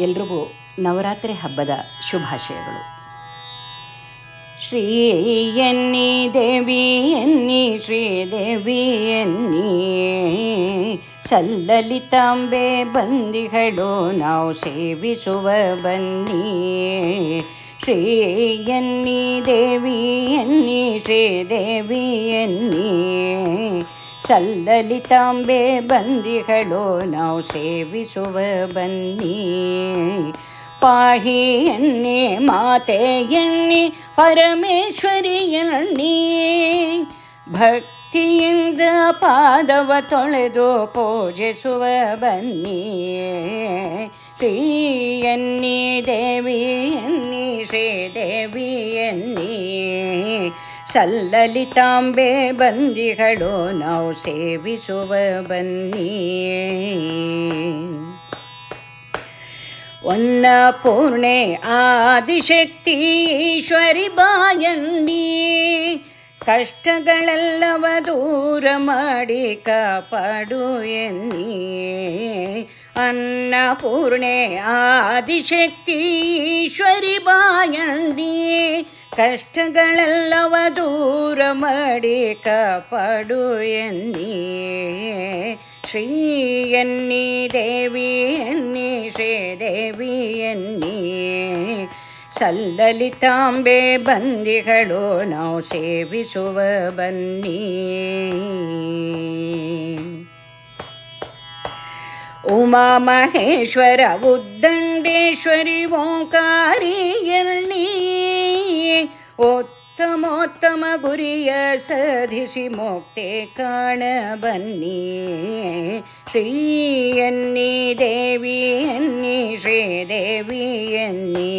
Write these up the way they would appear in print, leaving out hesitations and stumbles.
ಎಲ್ರಿಗೂ ನವರಾತ್ರಿ ಹಬ್ಬದ ಶುಭಾಶಯಗಳು. ಶ್ರೀ ಎನ್ನಿ ದೇವಿ ಎನ್ನಿ ಶ್ರೀದೇವಿ ಎನ್ನಿ, ಸಲ್ಲಲಿತಾಂಬೆ ಬಂದಿಗಳು ನಾವು ಸೇವಿಸುವ ಬನ್ನಿ. ಶ್ರೀ ಎನ್ನಿ ದೇವಿ ಎನ್ನಿ ಶ್ರೀದೇವಿ ಎನ್ನಿ, ಸಲ್ಲಲಿತಾಂಬೆ ಬಂದಿಗಳು ನಾವು ಸೇವಿಸುವ ಬನ್ನಿ. ಪಾಹಿ ಎನ್ನಿ ಮಾತೆ ಎನ್ನಿ ಪರಮೇಶ್ವರಿ ಎನ್ನಿ, ಭಕ್ತಿಯಿಂದ ಪಾದವ ತೊಳೆದು ಪೂಜಿಸುವ ಬನ್ನಿ. ಶ್ರೀ ಎನ್ನಿ ದೇವಿ ಎನ್ನಿ ಶ್ರೀದೇವಿ ಎನ್ನಿ, ಸಲ್ಲಲಿತಾಂಬೆ ಬಂದಿಗಳು ನಾವು ಸೇವಿಸುವ ಬನ್ನಿ. ಅನ್ನಪೂರ್ಣೆ ಆದಿಶಕ್ತಿ ಈಶ್ವರಿ ಬಾಯನ್ನಿ, ಕಷ್ಟಗಳೆಲ್ಲವ ದೂರ ಮಾಡಿ ಕಾಪಾಡು ಎನ್ನಿ. ಅನ್ನಪೂರ್ಣೆ ಆದಿಶಕ್ತಿ ಈಶ್ವರಿ ಬಾಯನ್ನಿ, ಕಷ್ಟಗಳೆಲ್ಲವ ದೂರ ಮಾಡಿ ಕಾಪಾಡು ಎನ್ನಿ. ಶ್ರೀ ಎನ್ನಿ ದೇವಿ ಎನ್ನಿ ಶ್ರೀದೇವಿ ಎನ್ನಿ, ಸಲ್ಲಲಿತಾಂಬೆ ಬಂದಿಗಳು ನಾವು ಸೇವಿಸುವ ಬನ್ನಿ. ಉಮಾ ಮಹೇಶ್ವರ ಉದ್ದಂಡೇಶ್ವರಿ ಓಂಕಾರಿ ಎನ್ನಿ, ಉತ್ತಮೋತ್ತಮ ಗುರಿಯ ಸಾಧಿಸಿ ಮುಕ್ತಿ ಕಾಣ ಬನ್ನಿ. ಶ್ರೀ ಎನ್ನಿ ದೇವಿ ಎನ್ನಿ ಶ್ರೀದೇವಿ ಎನ್ನಿ,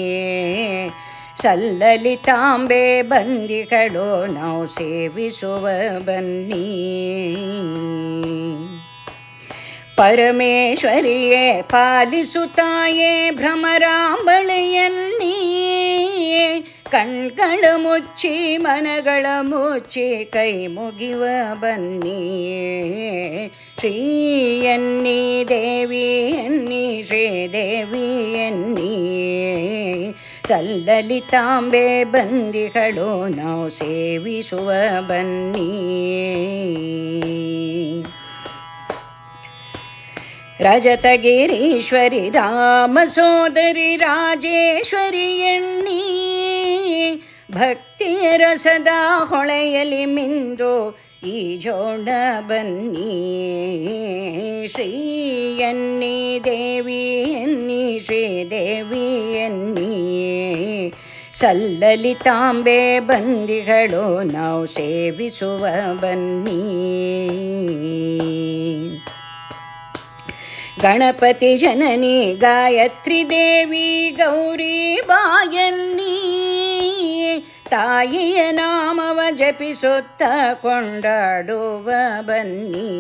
ಸಲ್ಲಲಿತಾಂಬೆ ಬಂದಿಗಳು ನಾವು ಸೇವಿಸುವ ಬನ್ನಿ. ಪರಮೇಶ್ವರಿಯೇ ಪಾಲಿಸುತ್ತಾಯೇ ಭ್ರಮರಾಂಬಳೆಯನ್ನಿ, ಕಣ್ಗಳ ಮುಚ್ಚಿ ಮನಗಳ ಮುಚ್ಚಿ ಕೈ ಮುಗಿವ ಬನ್ನಿ. ಶ್ರೀ ಎನ್ನಿ ದೇವಿ ಎನ್ನಿ ಶ್ರೀದೇವಿ ಎನ್ನಿ, ಸಲ್ಲಲಿತಾಂಬೆ ಬಂದಿಗಳು ನಾವು ಸೇವಿಸುವ ಬನ್ನಿ. ರಜತಗಿರೀಶ್ವರಿ ರಾಮ ಸೋದರಿ ರಾಜೇಶ್ವರಿ ಎನ್ನಿ, ಭಕ್ತಿಯ ರಸದ ಹೊಳೆಯಲಿ ಮಿಂದು ಈಜೋಣ ಬನ್ನಿ. ಶ್ರೀ ಎನ್ನಿ ದೇವಿ ಎನ್ನಿ ಶ್ರೀದೇವಿ ಎನ್ನಿ, ಸಲ್ಲಲಿತಾಂಬೆ ಬಂದಿಗಳು ನಾವು ಸೇವಿಸುವ ಬನ್ನಿ. ಗಣಪತಿ ಜನನಿ ಗಾಯತ್ರಿ ದೇವಿ ಗೌರಿ ಬಾಯನ್ನಿ, ತಾಯಿಯ ನಾಮವ ಜಪಿಸುತ್ತ ಕೊಂಡಾಡುವ ಬನ್ನಿ.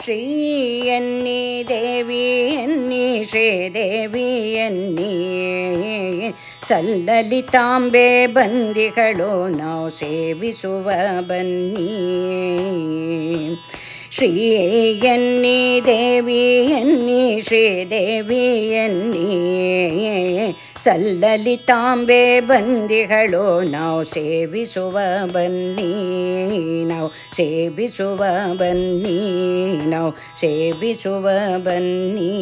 ಶ್ರೀ ಎನ್ನಿ ದೇವಿ ಎನ್ನಿ ಶ್ರೀದೇವಿ ಎನ್ನಿ, ಸಲ್ಲಲಿತಾಂಬೆ ಬಂದಿಗಳು ನಾವು ಸೇವಿಸುವ ಬನ್ನಿ. ಶ್ರೀ ಎನ್ನಿ ದೇವಿ ಎನ್ನಿ ಶ್ರೀದೇವಿ ಎನ್ನಿ, ಸಲ್ಲಲಿತಾಂಬೆ ಬಂದಿಗಳು ನಾವು ಸೇವಿಸುವ ಬನ್ನಿ. ನಾವು ಸೇವಿಸುವ ಬನ್ನಿ, ನಾವು ಸೇವಿಸುವ ಬನ್ನಿ.